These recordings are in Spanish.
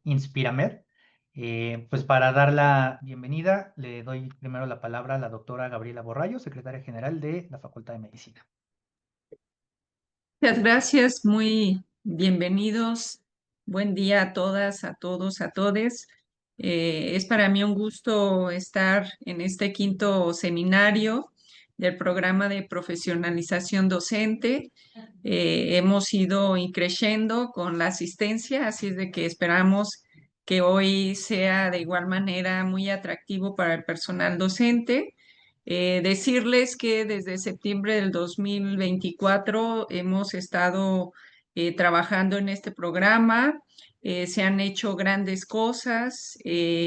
Inspiramed. Pues para dar la bienvenida, le doy primero la palabra a la doctora Gabriela Borrallo, secretaria general de la Facultad de Medicina. Muchas gracias, muy bienvenidos. Buen día a todas, a todos, a todes. Es para mí un gusto estar en este quinto seminario del programa de profesionalización docente. Hemos ido creciendo con la asistencia, así es de que esperamos que hoy sea de igual manera muy atractivo para el personal docente. Decirles que desde septiembre del 2024 hemos estado trabajando en este programa. Se han hecho grandes cosas,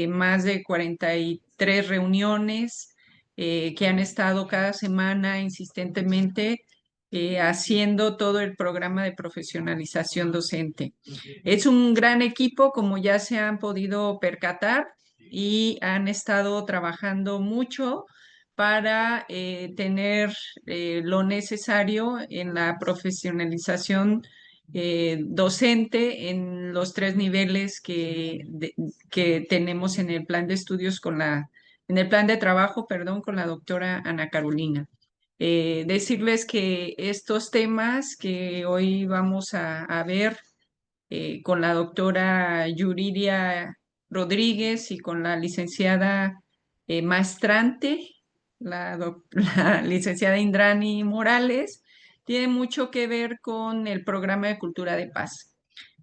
más de 43 reuniones que han estado cada semana insistentemente haciendo todo el programa de profesionalización docente. Es un gran equipo, como ya se han podido percatar, y han estado trabajando mucho para tener lo necesario en la profesionalización docente en los tres niveles que tenemos en el plan de estudios en el plan de trabajo, perdón, con la doctora Ana Carolina. Decirles que estos temas que hoy vamos a ver con la doctora Yuridia Rodríguez y con la licenciada maestrante, la licenciada Indrani Morales, tiene mucho que ver con el programa de cultura de paz.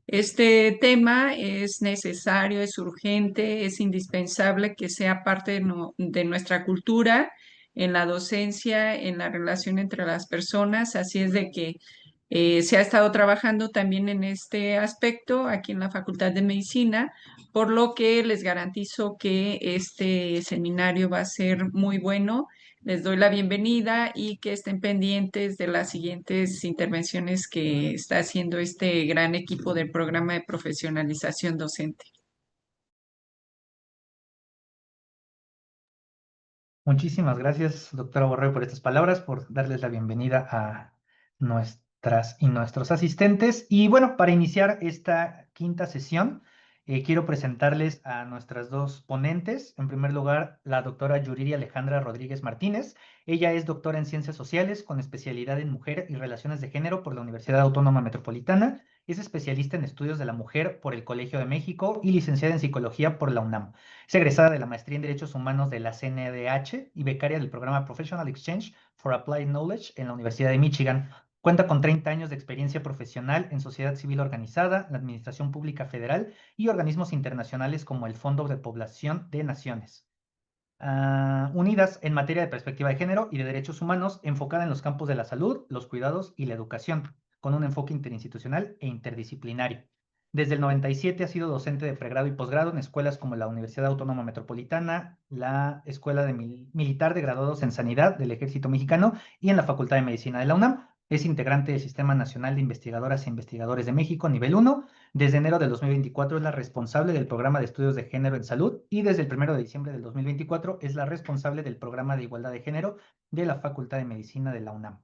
Este tema es necesario, es urgente, es indispensable que sea parte de nuestra cultura en la docencia, en la relación entre las personas. Así es de que se ha estado trabajando también en este aspecto aquí en la Facultad de Medicina, por lo que les garantizo que este seminario va a ser muy bueno. Les doy la bienvenida y que estén pendientes de las siguientes intervenciones que está haciendo este gran equipo del programa de profesionalización docente. Muchísimas gracias, doctora Borrallo, por estas palabras, por darles la bienvenida a nuestras y nuestros asistentes. Y bueno, para iniciar esta quinta sesión, quiero presentarles a nuestras dos ponentes. En primer lugar, la doctora Yuridia Alejandra Rodríguez Martínez. Ella es doctora en Ciencias Sociales con especialidad en Mujer y Relaciones de Género por la Universidad Autónoma Metropolitana. Es especialista en estudios de la mujer por el Colegio de México y licenciada en Psicología por la UNAM. Es egresada de la Maestría en Derechos Humanos de la CNDH y becaria del programa Professional Exchange for Applied Knowledge en la Universidad de Michigan. Cuenta con 30 años de experiencia profesional en sociedad civil organizada, la Administración Pública Federal y organismos internacionales como el Fondo de Población de Naciones Unidas en materia de perspectiva de género y de derechos humanos, enfocada en los campos de la salud, los cuidados y la educación, con un enfoque interinstitucional e interdisciplinario. Desde el 97 ha sido docente de pregrado y posgrado en escuelas como la Universidad Autónoma Metropolitana, la Escuela Militar de Graduados en Sanidad del Ejército Mexicano y en la Facultad de Medicina de la UNAM. Es integrante del Sistema Nacional de Investigadoras e Investigadores de México, nivel 1. Desde enero del 2024 es la responsable del programa de estudios de género en salud y desde el 1 de diciembre del 2024 es la responsable del programa de igualdad de género de la Facultad de Medicina de la UNAM.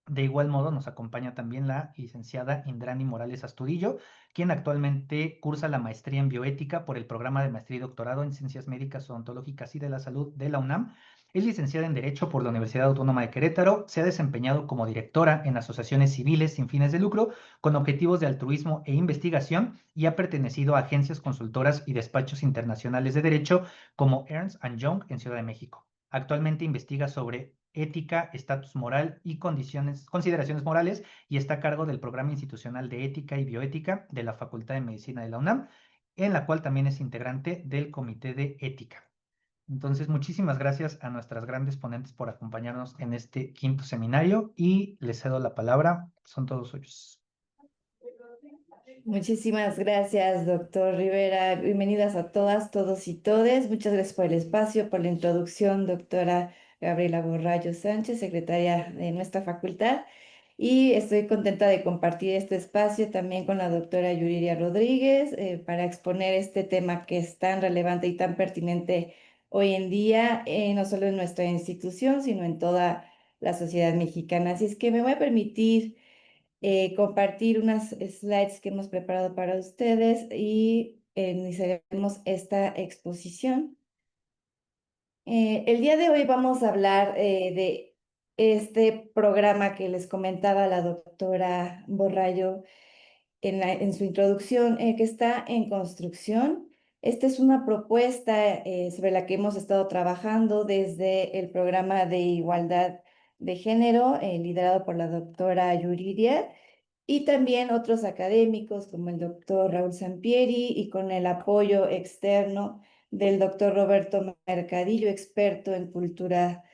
De igual modo, nos acompaña también la licenciada Indrani Morales Astudillo, quien actualmente cursa la maestría en bioética por el programa de maestría y doctorado en Ciencias Médicas, Odontológicas y de la Salud de la UNAM. Es licenciada en Derecho por la Universidad Autónoma de Querétaro. Se ha desempeñado como directora en asociaciones civiles sin fines de lucro con objetivos de altruismo e investigación y ha pertenecido a agencias consultoras y despachos internacionales de derecho como Ernst Young en Ciudad de México. Actualmente investiga sobre ética, estatus moral y consideraciones morales y está a cargo del programa institucional de ética y bioética de la Facultad de Medicina de la UNAM, en la cual también es integrante del Comité de Ética. Entonces, muchísimas gracias a nuestras grandes ponentes por acompañarnos en este quinto seminario y les cedo la palabra. Son todos suyos. Muchísimas gracias, doctor Rivera. Bienvenidas a todas, todos y todes. Muchas gracias por el espacio, por la introducción, doctora Gabriela Borrallo Sánchez, secretaria de nuestra facultad. Y estoy contenta de compartir este espacio también con la doctora Yuridia Rodríguez para exponer este tema que es tan relevante y tan pertinente hoy en día, no solo en nuestra institución, sino en toda la sociedad mexicana. Así es que me voy a permitir compartir unas slides que hemos preparado para ustedes y iniciaremos esta exposición. El día de hoy vamos a hablar de este programa que les comentaba la doctora Borrallo en su introducción, que está en construcción. Esta es una propuesta sobre la que hemos estado trabajando desde el programa de igualdad de género, liderado por la doctora Yuridia, y también otros académicos como el doctor Raúl Sampieri y con el apoyo externo del doctor Roberto Mercadillo, experto en cultura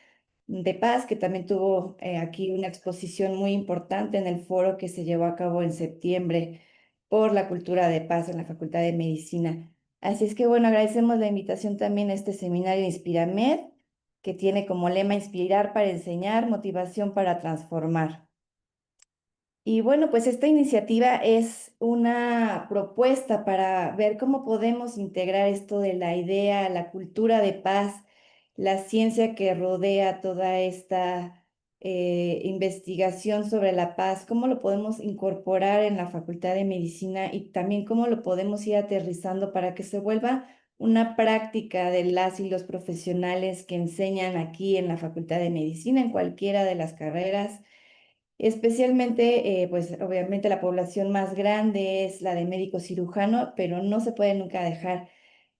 de paz, que también tuvo aquí una exposición muy importante en el foro que se llevó a cabo en septiembre por la cultura de paz en la Facultad de Medicina. Así es que bueno, agradecemos la invitación también a este seminario Inspiramed, que tiene como lema Inspirar para enseñar, motivación para transformar. Y bueno, pues esta iniciativa es una propuesta para ver cómo podemos integrar esto de la idea, la cultura de paz, la ciencia que rodea toda esta investigación sobre la paz, cómo lo podemos incorporar en la Facultad de Medicina y también cómo lo podemos ir aterrizando para que se vuelva una práctica de las y los profesionales que enseñan aquí en la Facultad de Medicina, en cualquiera de las carreras. Especialmente, pues obviamente la población más grande es la de médico cirujano, pero no se puede nunca dejar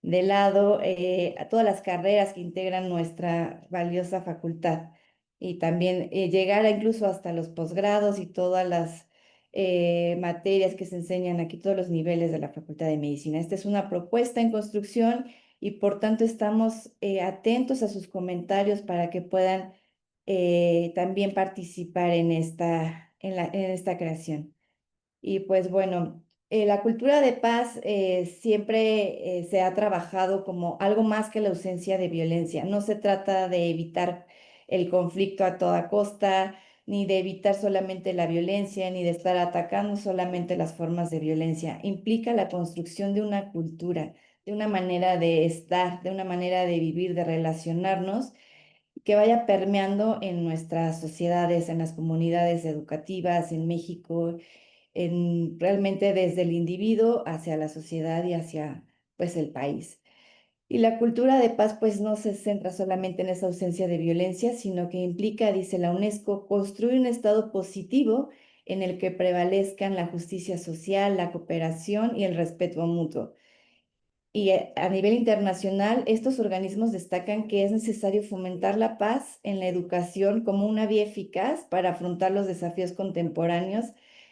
de lado a todas las carreras que integran nuestra valiosa facultad y también llegar incluso hasta los posgrados y todas las materias que se enseñan aquí, todos los niveles de la Facultad de Medicina. Esta es una propuesta en construcción y por tanto estamos atentos a sus comentarios para que puedan también participar en en esta creación. Y pues bueno, la cultura de paz siempre se ha trabajado como algo más que la ausencia de violencia. No se trata de evitar el conflicto a toda costa, ni de evitar solamente la violencia, ni de estar atacando solamente las formas de violencia. Implica la construcción de una cultura, de una manera de estar, de una manera de vivir, de relacionarnos que vaya permeando en nuestras sociedades, en las comunidades educativas, en México, en realmente desde el individuo hacia la sociedad y hacia pues el país. Y la cultura de paz pues no se centra solamente en esa ausencia de violencia, sino que implica, dice la UNESCO, construir un estado positivo en el que prevalezcan la justicia social, la cooperación y el respeto mutuo. Y a nivel internacional, estos organismos destacan que es necesario fomentar la paz en la educación como una vía eficaz para afrontar los desafíos contemporáneos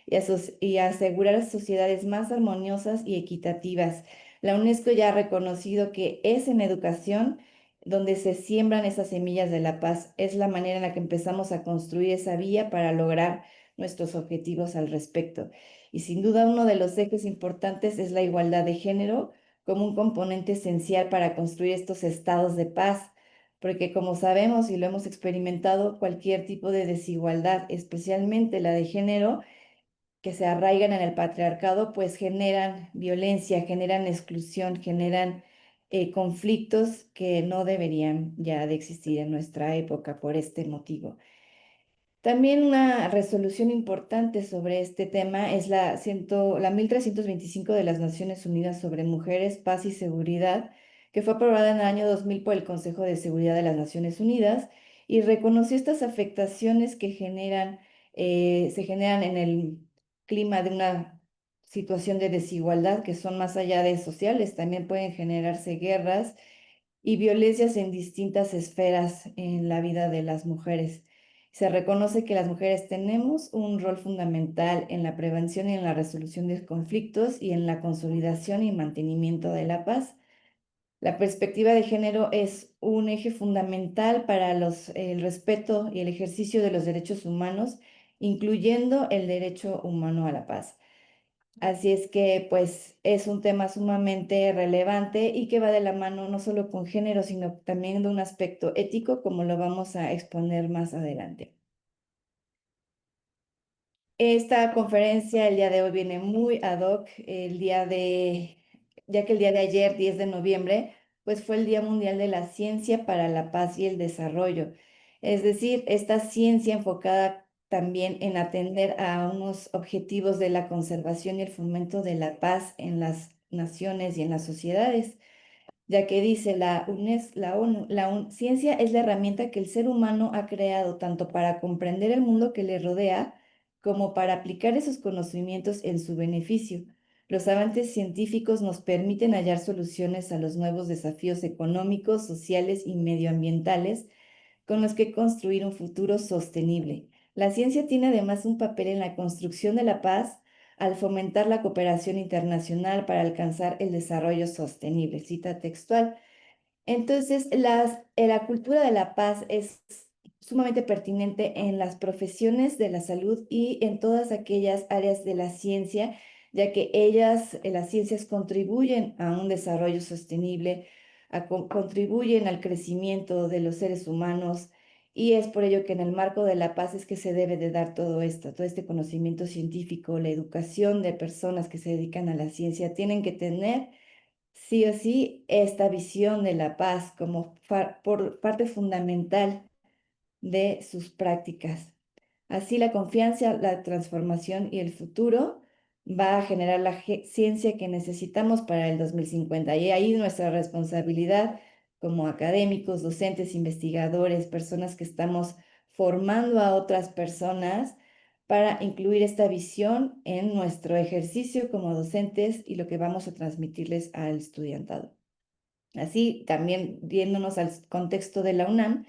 y asegurar sociedades más armoniosas y equitativas. La UNESCO ya ha reconocido que es en educación donde se siembran esas semillas de la paz. Es la manera en la que empezamos a construir esa vía para lograr nuestros objetivos al respecto. Y sin duda uno de los ejes importantes es la igualdad de género como un componente esencial para construir estos estados de paz, porque como sabemos y lo hemos experimentado, cualquier tipo de desigualdad, especialmente la de género, que se arraigan en el patriarcado, pues generan violencia, generan exclusión, generan conflictos que no deberían ya de existir en nuestra época por este motivo. También una resolución importante sobre este tema es la 1325 de las Naciones Unidas sobre Mujeres, Paz y Seguridad, que fue aprobada en el año 2000 por el Consejo de Seguridad de las Naciones Unidas y reconoció estas afectaciones que se generan en el clima de una situación de desigualdad, que son más allá de sociales, también pueden generarse guerras y violencias en distintas esferas en la vida de las mujeres. Se reconoce que las mujeres tenemos un rol fundamental en la prevención y en la resolución de conflictos y en la consolidación y mantenimiento de la paz. La perspectiva de género es un eje fundamental para el respeto y el ejercicio de los derechos humanos, incluyendo el derecho humano a la paz. Así es que, pues, es un tema sumamente relevante y que va de la mano no solo con género, sino también de un aspecto ético, como lo vamos a exponer más adelante. Esta conferencia el día de hoy viene muy ad hoc, ya que el día de ayer, 10 de noviembre, pues fue el Día Mundial de la Ciencia para la Paz y el Desarrollo. Es decir, esta ciencia enfocada también en atender a unos objetivos de la conservación y el fomento de la paz en las naciones y en las sociedades, ya que dice la ONU, ciencia es la herramienta que el ser humano ha creado tanto para comprender el mundo que le rodea como para aplicar esos conocimientos en su beneficio. Los avances científicos nos permiten hallar soluciones a los nuevos desafíos económicos, sociales y medioambientales con los que construir un futuro sostenible. La ciencia tiene además un papel en la construcción de la paz al fomentar la cooperación internacional para alcanzar el desarrollo sostenible. Cita textual. Entonces, la cultura de la paz es sumamente pertinente en las profesiones de la salud y en todas aquellas áreas de la ciencia, ya que las ciencias contribuyen a un desarrollo sostenible, contribuyen al crecimiento de los seres humanos, y es por ello que en el marco de la paz es que se debe de dar todo esto, todo este conocimiento científico, la educación de personas que se dedican a la ciencia, tienen que tener sí o sí esta visión de la paz como por parte fundamental de sus prácticas. Así la confianza, la transformación y el futuro va a generar la ciencia que necesitamos para el 2050. Y ahí nuestra responsabilidad como académicos, docentes, investigadores, personas que estamos formando a otras personas para incluir esta visión en nuestro ejercicio como docentes y lo que vamos a transmitirles al estudiantado. Así, también viéndonos al contexto de la UNAM,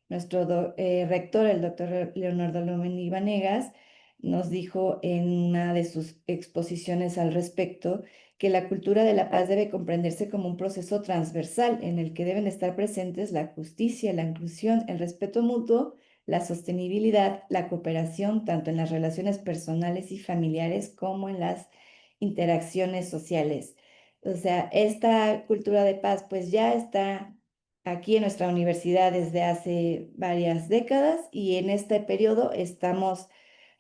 nuestro rector, el doctor Leonardo Lomeni Vanegas, nos dijo en una de sus exposiciones al respecto que la cultura de la paz debe comprenderse como un proceso transversal en el que deben estar presentes la justicia, la inclusión, el respeto mutuo, la sostenibilidad, la cooperación, tanto en las relaciones personales y familiares como en las interacciones sociales. O sea, esta cultura de paz pues ya está aquí en nuestra universidad desde hace varias décadas, y en este periodo estamos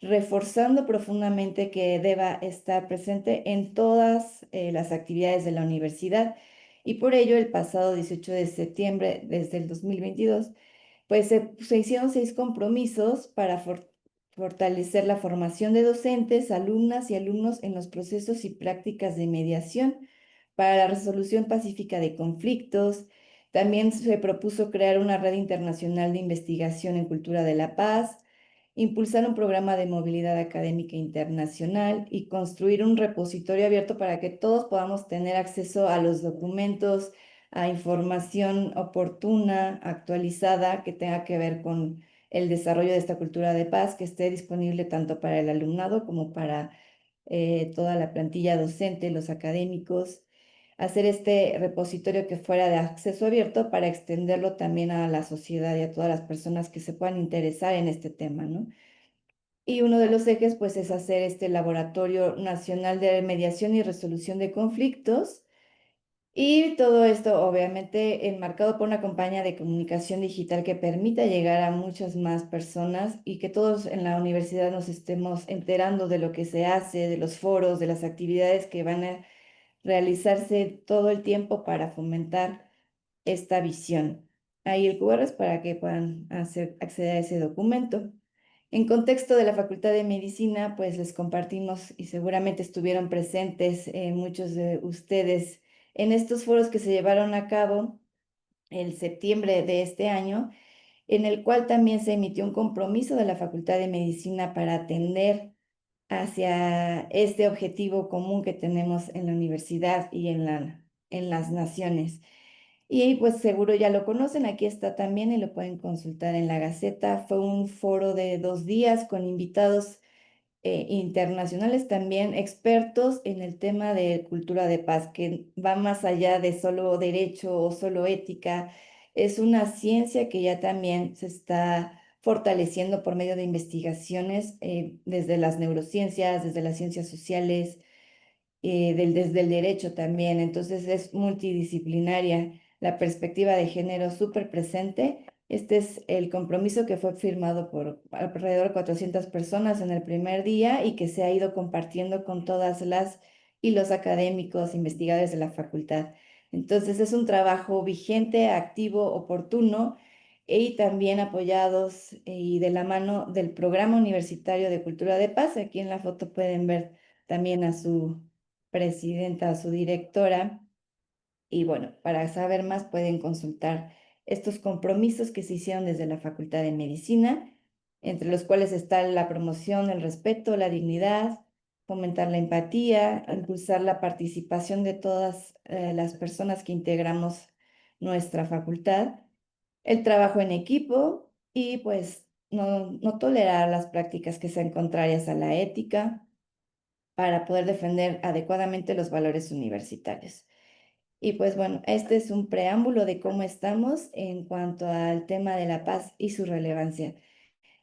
reforzando profundamente que deba estar presente en todas las actividades de la universidad. Y por ello, el pasado 18 de septiembre, desde el 2022, pues se hicieron 6 compromisos para fortalecer la formación de docentes, alumnas y alumnos en los procesos y prácticas de mediación para la resolución pacífica de conflictos. También se propuso crear una red internacional de investigación en cultura de la paz, impulsar un programa de movilidad académica internacional y construir un repositorio abierto para que todos podamos tener acceso a los documentos, a información oportuna, actualizada, que tenga que ver con el desarrollo de esta cultura de paz, que esté disponible tanto para el alumnado como para toda la plantilla docente, los académicos. Hacer este repositorio que fuera de acceso abierto para extenderlo también a la sociedad y a todas las personas que se puedan interesar en este tema, ¿no? Y uno de los ejes, pues, es hacer este Laboratorio Nacional de Mediación y Resolución de Conflictos. Y todo esto, obviamente, enmarcado por una campaña de comunicación digital que permita llegar a muchas más personas y que todos en la universidad nos estemos enterando de lo que se hace, de los foros, de las actividades que van a realizarse todo el tiempo para fomentar esta visión. Ahí el QR es para que puedan acceder a ese documento. En contexto de la Facultad de Medicina, pues les compartimos y seguramente estuvieron presentes muchos de ustedes en estos foros que se llevaron a cabo en septiembre de este año, en el cual también se emitió un compromiso de la Facultad de Medicina para atender hacia este objetivo común que tenemos en la universidad y en las naciones. Y pues seguro ya lo conocen, aquí está también y lo pueden consultar en la Gaceta. Fue un foro de 2 días con invitados internacionales, también expertos en el tema de cultura de paz, que va más allá de solo derecho o solo ética. Es una ciencia que ya también se está fortaleciendo por medio de investigaciones desde las neurociencias, desde las ciencias sociales, desde el derecho también. Entonces es multidisciplinaria la perspectiva de género súper presente. Este es el compromiso que fue firmado por alrededor de 400 personas en el primer día y que se ha ido compartiendo con todas las y los académicos, investigadores de la facultad. Entonces es un trabajo vigente, activo, oportuno, y también apoyados y de la mano del Programa Universitario de Cultura de Paz. Aquí en la foto pueden ver también a su presidenta, a su directora. Y bueno, para saber más pueden consultar estos compromisos que se hicieron desde la Facultad de Medicina, entre los cuales está la promoción, el respeto, la dignidad, fomentar la empatía, impulsar la participación de todas las personas que integramos nuestra facultad, el trabajo en equipo y pues no tolerar las prácticas que sean contrarias a la ética para poder defender adecuadamente los valores universitarios. Y pues bueno, este es un preámbulo de cómo estamos en cuanto al tema de la paz y su relevancia.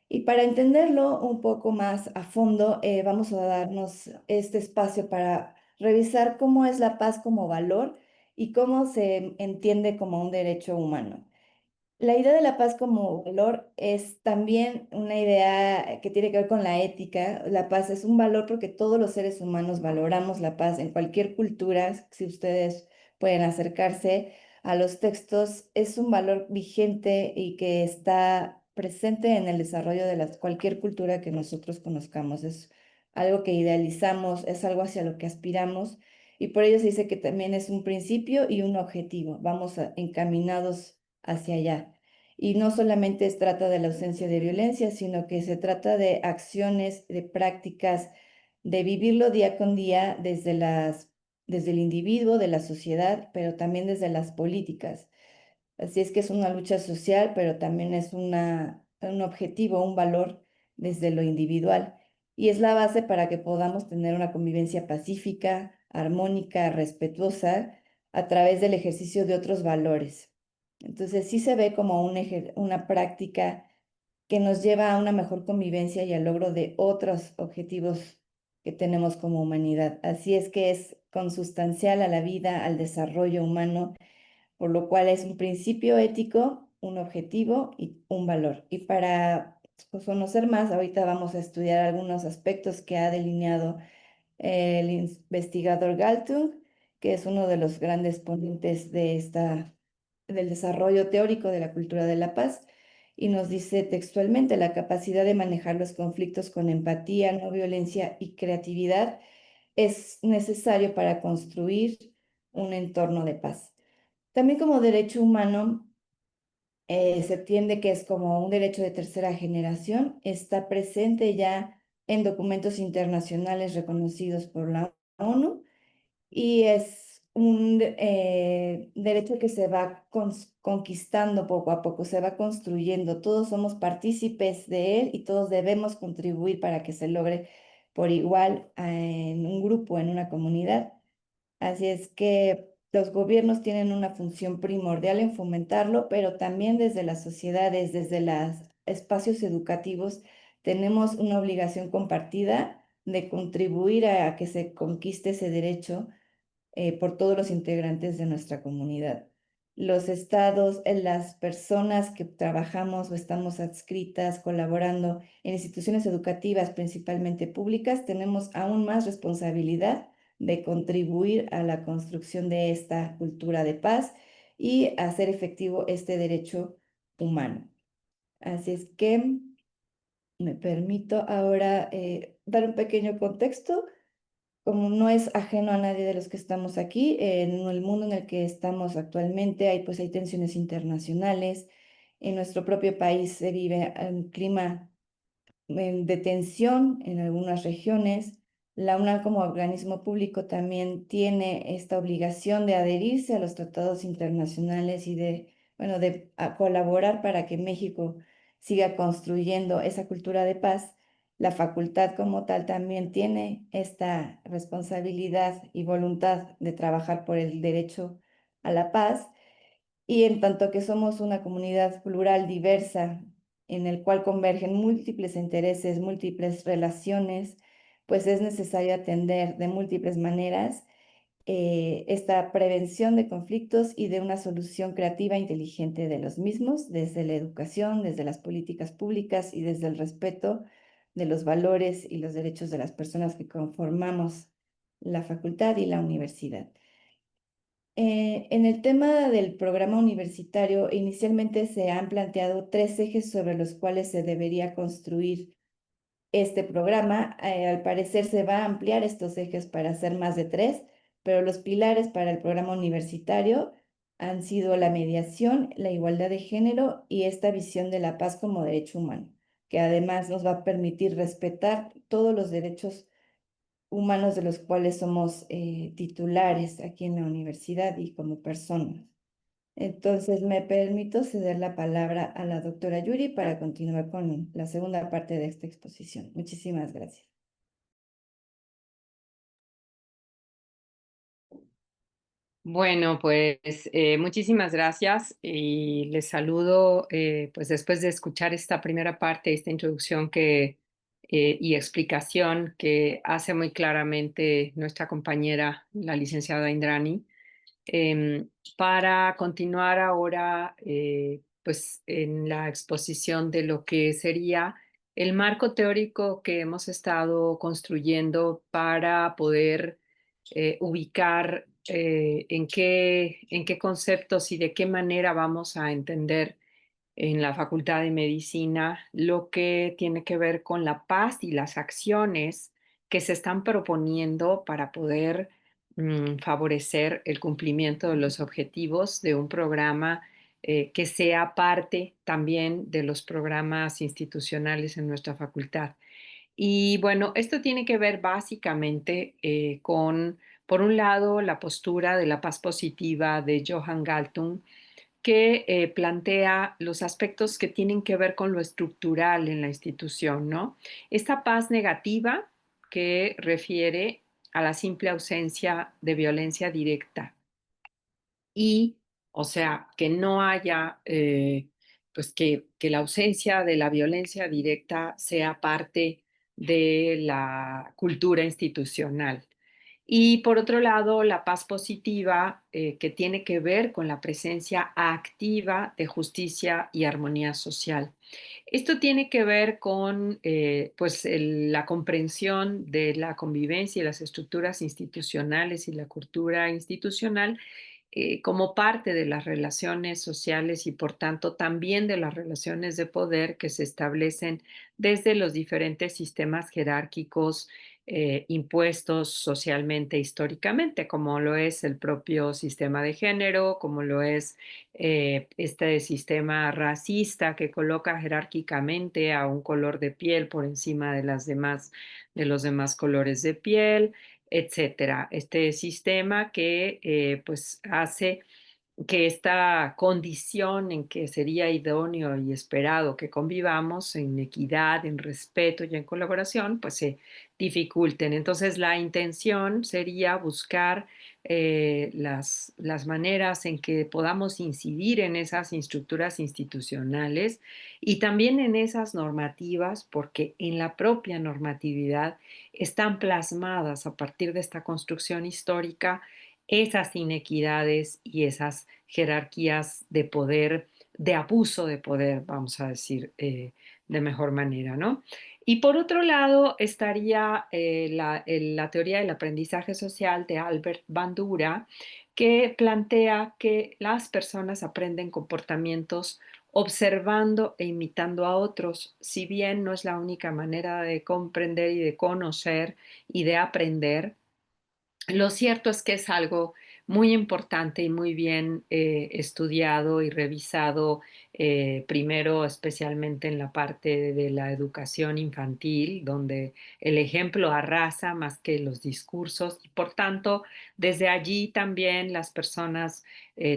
Y para entenderlo un poco más a fondo, vamos a darnos este espacio para revisar cómo es la paz como valor y cómo se entiende como un derecho humano. La idea de la paz como valor es también una idea que tiene que ver con la ética. La paz es un valor porque todos los seres humanos valoramos la paz en cualquier cultura. Si ustedes pueden acercarse a los textos, es un valor vigente y que está presente en el desarrollo de cualquier cultura que nosotros conozcamos. Es algo que idealizamos, es algo hacia lo que aspiramos y por ello se dice que también es un principio y un objetivo. Vamos encaminados hacia allá. Y no solamente se trata de la ausencia de violencia, sino que se trata de acciones, de prácticas, de vivirlo día con día desde el individuo, de la sociedad, pero también desde las políticas. Así es que es una lucha social, pero también es un objetivo, un valor desde lo individual. Y es la base para que podamos tener una convivencia pacífica, armónica, respetuosa, a través del ejercicio de otros valores. Entonces sí se ve como una práctica que nos lleva a una mejor convivencia y al logro de otros objetivos que tenemos como humanidad. Así es que es consustancial a la vida, al desarrollo humano, por lo cual es un principio ético, un objetivo y un valor. Y para conocer más, ahorita vamos a estudiar algunos aspectos que ha delineado el investigador Galtung, que es uno de los grandes ponentes del desarrollo teórico de la cultura de la paz, y nos dice textualmente: la capacidad de manejar los conflictos con empatía, no violencia y creatividad es necesario para construir un entorno de paz. También como derecho humano, se entiende que es como un derecho de tercera generación, está presente ya en documentos internacionales reconocidos por la ONU y es un derecho que se va conquistando poco a poco, se va construyendo. Todos somos partícipes de él y todos debemos contribuir para que se logre por igual en un grupo, en una comunidad. Así es que los gobiernos tienen una función primordial en fomentarlo, pero también desde las sociedades, desde los espacios educativos, tenemos una obligación compartida de contribuir a que se conquiste ese derecho por todos los integrantes de nuestra comunidad. Los estados, las personas que trabajamos o estamos adscritas, colaborando en instituciones educativas, principalmente públicas, tenemos aún más responsabilidad de contribuir a la construcción de esta cultura de paz y hacer efectivo este derecho humano. Así es que me permito ahora dar un pequeño contexto. Como no es ajeno a nadie de los que estamos aquí, en el mundo en el que estamos actualmente hay tensiones internacionales. En nuestro propio país se vive un clima de tensión en algunas regiones. La UNAM como organismo público también tiene esta obligación de adherirse a los tratados internacionales y de colaborar para que México siga construyendo esa cultura de paz. La facultad como tal también tiene esta responsabilidad y voluntad de trabajar por el derecho a la paz. Y en tanto que somos una comunidad plural, diversa, en el cual convergen múltiples intereses, múltiples relaciones, pues es necesario atender de múltiples maneras esta prevención de conflictos y de una solución creativa e inteligente de los mismos, desde la educación, desde las políticas públicas y desde el respeto de los valores y los derechos de las personas que conformamos la facultad y la universidad. En el tema del programa universitario, inicialmente se han planteado 3 ejes sobre los cuales se debería construir este programa. Al parecer se va a ampliar estos ejes para ser más de 3, pero los pilares para el programa universitario han sido la mediación, la igualdad de género y esta visión de la paz como derecho humano, que además nos va a permitir respetar todos los derechos humanos de los cuales somos titulares aquí en la universidad y como personas. Entonces, me permito ceder la palabra a la doctora Yuri para continuar con la segunda parte de esta exposición. Muchísimas gracias. Bueno, pues muchísimas gracias y les saludo pues después de escuchar esta primera parte, esta introducción y explicación que hace muy claramente nuestra compañera, la licenciada Indrani. Para continuar ahora pues en la exposición de lo que sería el marco teórico que hemos estado construyendo para poder ubicar en qué conceptos y de qué manera vamos a entender en la Facultad de Medicina lo que tiene que ver con la paz y las acciones que se están proponiendo para poder favorecer el cumplimiento de los objetivos de un programa que sea parte también de los programas institucionales en nuestra facultad. Y bueno, esto tiene que ver básicamente con, por un lado, la postura de la paz positiva de Johan Galtung, que plantea los aspectos que tienen que ver con lo estructural en la institución, ¿no? Esta paz negativa que refiere a la simple ausencia de violencia directa y, o sea, que no haya, pues que la ausencia de la violencia directa sea parte de la cultura institucional. Y por otro lado, la paz positiva, que tiene que ver con la presencia activa de justicia y armonía social. Esto tiene que ver con pues la comprensión de la convivencia y las estructuras institucionales y la cultura institucional como parte de las relaciones sociales y por tanto también de las relaciones de poder que se establecen desde los diferentes sistemas jerárquicos impuestos socialmente históricamente, como lo es el propio sistema de género, como lo es este sistema racista que coloca jerárquicamente a un color de piel por encima de de los demás colores de piel, etcétera. Este sistema que pues hace que esta condición en que sería idóneo y esperado que convivamos en equidad, en respeto y en colaboración, pues se dificulten. Entonces, la intención sería buscar las maneras en que podamos incidir en esas estructuras institucionales y también en esas normativas, porque en la propia normatividad están plasmadas a partir de esta construcción histórica esas inequidades y esas jerarquías de poder, de abuso de poder, vamos a decir de mejor manera, ¿no? Y por otro lado estaría la teoría del aprendizaje social de Albert Bandura, que plantea que las personas aprenden comportamientos observando e imitando a otros, si bien no es la única manera de comprender y de conocer y de aprender. Lo cierto es que es algo muy importante y muy bien estudiado y revisado, primero especialmente en la parte de la educación infantil, donde el ejemplo arrasa más que los discursos y por tanto desde allí también las personas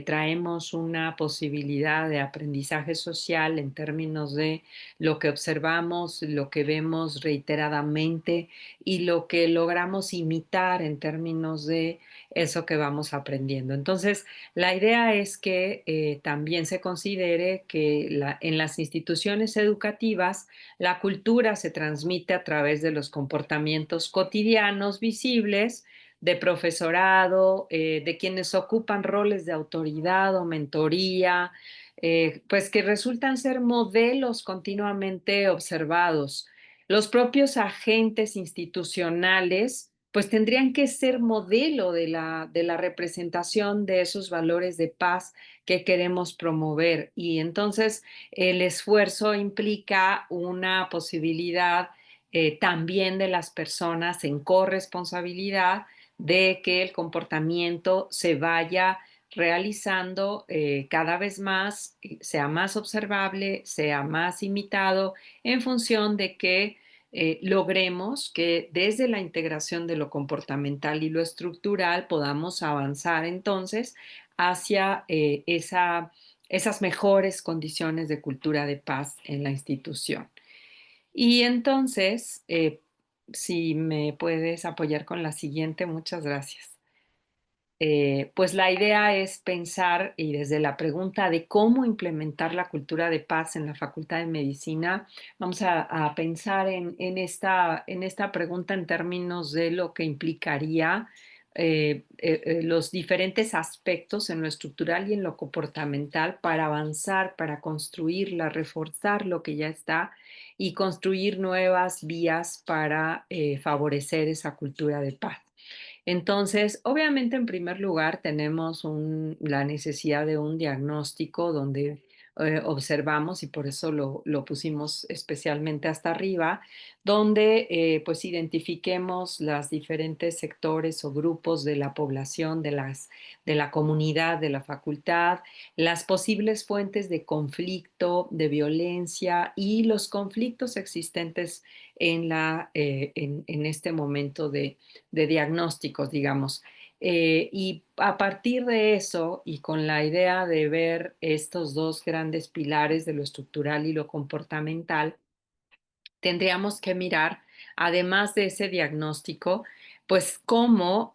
traemos una posibilidad de aprendizaje social en términos de lo que observamos, lo que vemos reiteradamente y lo que logramos imitar en términos de eso que vamos aprendiendo. Entonces, la idea es que también se considere que en las instituciones educativas la cultura se transmite a través de los comportamientos cotidianos visibles de profesorado, de quienes ocupan roles de autoridad o mentoría, pues que resultan ser modelos continuamente observados. Los propios agentes institucionales pues tendrían que ser modelo de la representación de esos valores de paz que queremos promover. Y entonces el esfuerzo implica una posibilidad también de las personas en corresponsabilidad de que el comportamiento se vaya realizando cada vez más, sea más observable, sea más imitado, en función de que logremos que desde la integración de lo comportamental y lo estructural podamos avanzar entonces hacia esas mejores condiciones de cultura de paz en la institución. Y entonces, si me puedes apoyar con la siguiente, muchas gracias. Pues la idea es pensar, y desde la pregunta de cómo implementar la cultura de paz en la Facultad de Medicina, vamos a pensar en esta pregunta en términos de lo que implicaría los diferentes aspectos en lo estructural y en lo comportamental para avanzar, para construirla, reforzar lo que ya está y construir nuevas vías para favorecer esa cultura de paz. Entonces, obviamente, en primer lugar, tenemos la necesidad de un diagnóstico donde observamos, y por eso lo pusimos especialmente hasta arriba, donde pues identifiquemos los diferentes sectores o grupos de la población, de la comunidad, de la facultad, las posibles fuentes de conflicto, de violencia y los conflictos existentes en este momento de diagnósticos, digamos. Y a partir de eso, y con la idea de ver estos dos grandes pilares de lo estructural y lo comportamental, tendríamos que mirar, además de ese diagnóstico, pues cómo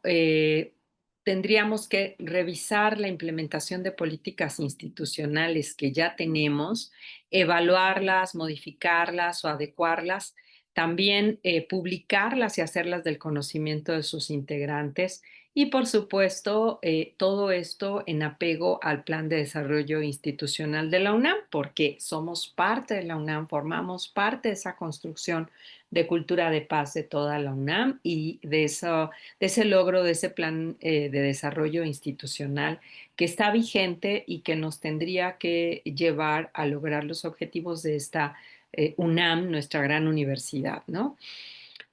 tendríamos que revisar la implementación de políticas institucionales que ya tenemos, evaluarlas, modificarlas o adecuarlas, también publicarlas y hacerlas del conocimiento de sus integrantes y, por supuesto, todo esto en apego al Plan de Desarrollo Institucional de la UNAM, porque somos parte de la UNAM, formamos parte de esa construcción de cultura de paz de toda la UNAM y de ese logro de ese Plan de Desarrollo Institucional que está vigente y que nos tendría que llevar a lograr los objetivos de esta UNAM, nuestra gran universidad, ¿no?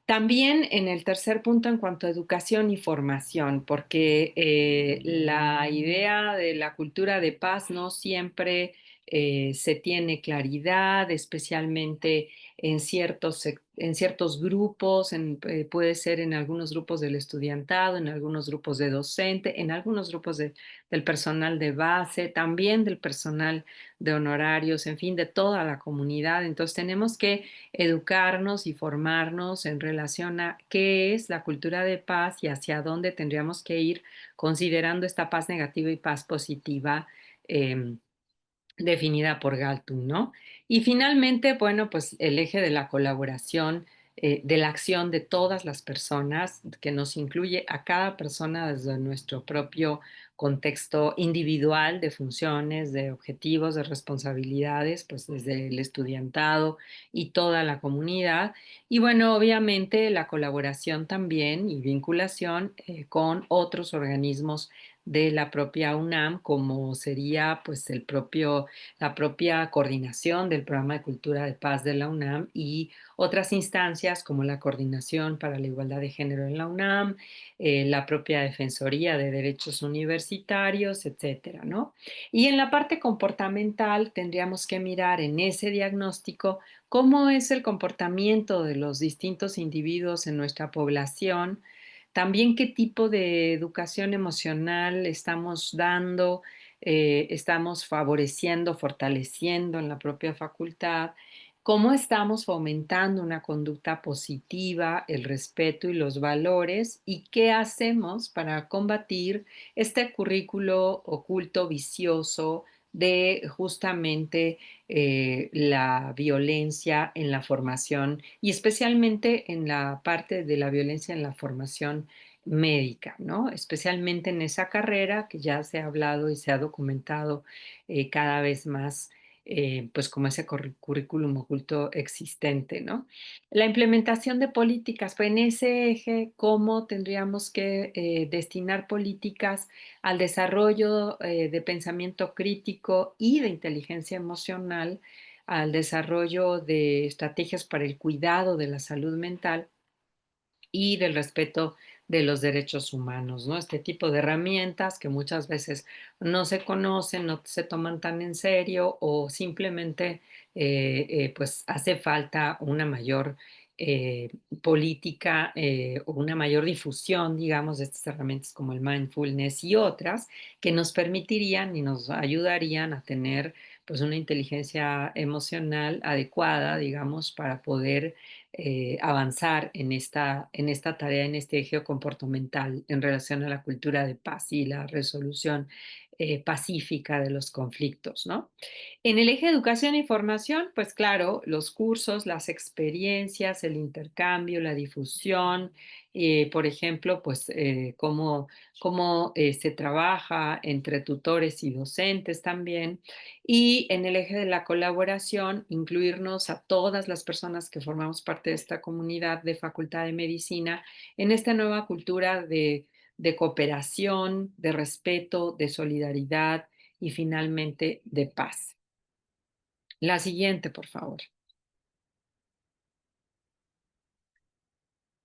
También en el tercer punto en cuanto a educación y formación, porque la idea de la cultura de paz no siempre se tiene claridad, especialmente en ciertos grupos, puede ser en algunos grupos del estudiantado, en algunos grupos de docente, en algunos grupos del personal de base, también del personal de honorarios, en fin, de toda la comunidad. Entonces tenemos que educarnos y formarnos en relación a qué es la cultura de paz y hacia dónde tendríamos que ir considerando esta paz negativa y paz positiva definida por Galtung, ¿no? Y finalmente, bueno, pues el eje de la colaboración, de la acción de todas las personas, que nos incluye a cada persona desde nuestro propio contexto individual de funciones, de objetivos, de responsabilidades, pues desde el estudiantado y toda la comunidad. Y bueno, obviamente la colaboración también y vinculación con otros organismos de la propia UNAM, como sería pues la propia coordinación del Programa de Cultura de Paz de la UNAM y otras instancias como la Coordinación para la Igualdad de Género en la UNAM, la propia Defensoría de Derechos Universitarios, etcétera, ¿no? Y en la parte comportamental tendríamos que mirar en ese diagnóstico cómo es el comportamiento de los distintos individuos en nuestra población, también qué tipo de educación emocional estamos dando, estamos favoreciendo, fortaleciendo en la propia facultad, cómo estamos fomentando una conducta positiva, el respeto y los valores y qué hacemos para combatir este currículo oculto vicioso de justamente la violencia en la formación y especialmente en la parte de la violencia en la formación médica, ¿no? Especialmente en esa carrera que ya se ha hablado y se ha documentado cada vez más pues como ese currículum oculto existente, ¿no? La implementación de políticas, pues en ese eje, ¿cómo tendríamos que destinar políticas al desarrollo de pensamiento crítico y de inteligencia emocional, al desarrollo de estrategias para el cuidado de la salud mental y del respeto de los derechos humanos, ¿no? Este tipo de herramientas que muchas veces no se conocen, no se toman tan en serio o simplemente pues hace falta una mayor eh, política o una mayor difusión, digamos, de estas herramientas como el mindfulness y otras que nos permitirían y nos ayudarían a tener pues una inteligencia emocional adecuada, digamos, para poder avanzar en esta tarea, en este eje comportamental en relación a la cultura de paz y la resolución pacífica de los conflictos, ¿no? En el eje educación e información, pues claro, los cursos, las experiencias, el intercambio, la difusión, por ejemplo, pues cómo se trabaja entre tutores y docentes también. Y en el eje de la colaboración, incluirnos a todas las personas que formamos parte de esta comunidad de Facultad de Medicina en esta nueva cultura de cooperación, de respeto, de solidaridad y finalmente de paz. La siguiente, por favor.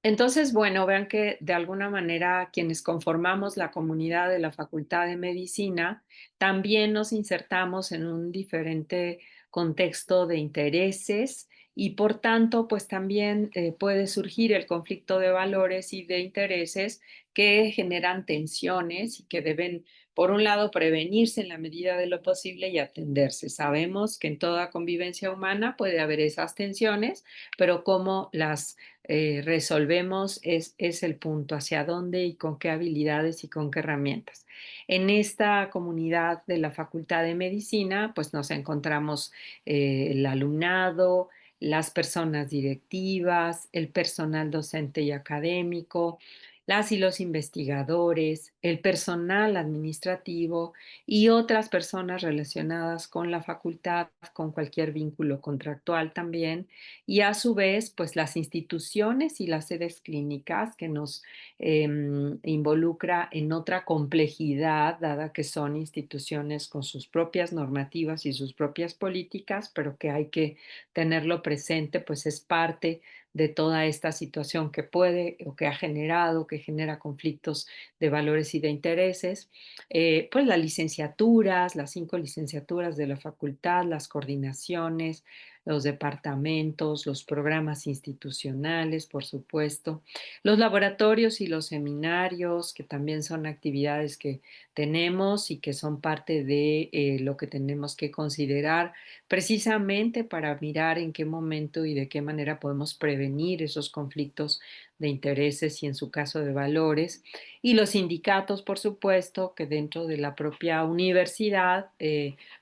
Entonces, bueno, vean que de alguna manera quienes conformamos la comunidad de la Facultad de Medicina también nos insertamos en un diferente contexto de intereses y por tanto, pues también puede surgir el conflicto de valores y de intereses que generan tensiones y que deben, por un lado, prevenirse en la medida de lo posible y atenderse. Sabemos que en toda convivencia humana puede haber esas tensiones, pero cómo las resolvemos es el punto, hacia dónde y con qué habilidades y con qué herramientas. En esta comunidad de la Facultad de Medicina, pues nos encontramos el alumnado, las personas directivas, el personal docente y académico, las y los investigadores, el personal administrativo y otras personas relacionadas con la facultad, con cualquier vínculo contractual también, y a su vez, pues las instituciones y las sedes clínicas que nos involucra en otra complejidad, dada que son instituciones con sus propias normativas y sus propias políticas, pero que hay que tenerlo presente, pues es parte de toda esta situación que puede o que ha generado, que genera conflictos de valores y de intereses. Pues las licenciaturas, las 5 licenciaturas de la facultad, las coordinaciones, los departamentos, los programas institucionales, por supuesto, los laboratorios y los seminarios, que también son actividades que tenemos y que son parte de lo que tenemos que considerar precisamente para mirar en qué momento y de qué manera podemos prevenir esos conflictos de intereses y en su caso de valores. Y los sindicatos, por supuesto, que dentro de la propia universidad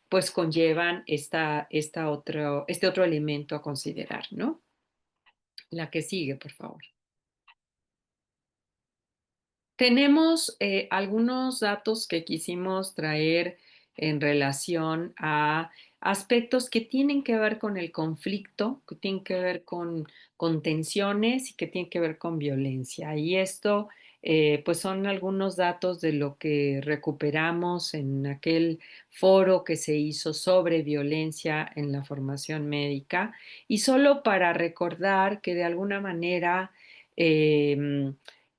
pues conllevan este otro elemento a considerar, ¿no? La que sigue, por favor. Tenemos algunos datos que quisimos traer en relación a aspectos que tienen que ver con el conflicto, que tienen que ver con tensiones y que tienen que ver con violencia. Y esto, pues son algunos datos de lo que recuperamos en aquel foro que se hizo sobre violencia en la formación médica. Y solo para recordar que de alguna manera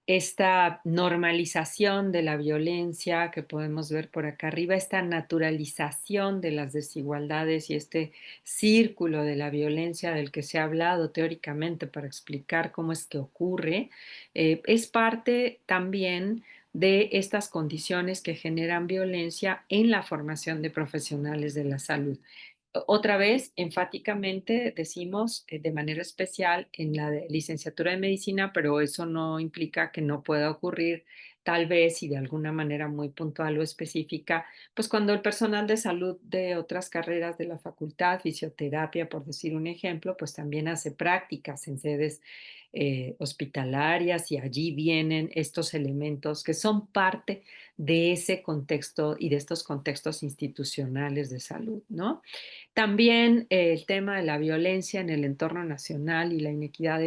esta normalización de la violencia que podemos ver por acá arriba, esta naturalización de las desigualdades y este círculo de la violencia del que se ha hablado teóricamente para explicar cómo es que ocurre, es parte también de estas condiciones que generan violencia en la formación de profesionales de la salud. Otra vez, enfáticamente decimos de manera especial en la licenciatura de medicina, pero eso no implica que no pueda ocurrir tal vez y de alguna manera muy puntual o específica, pues cuando el personal de salud de otras carreras de la facultad, fisioterapia, por decir un ejemplo, pues también hace prácticas en sedes hospitalarias, y allí vienen estos elementos que son parte de ese contexto y de estos contextos institucionales de salud, ¿no? También el tema de la violencia en el entorno nacional y la inequidad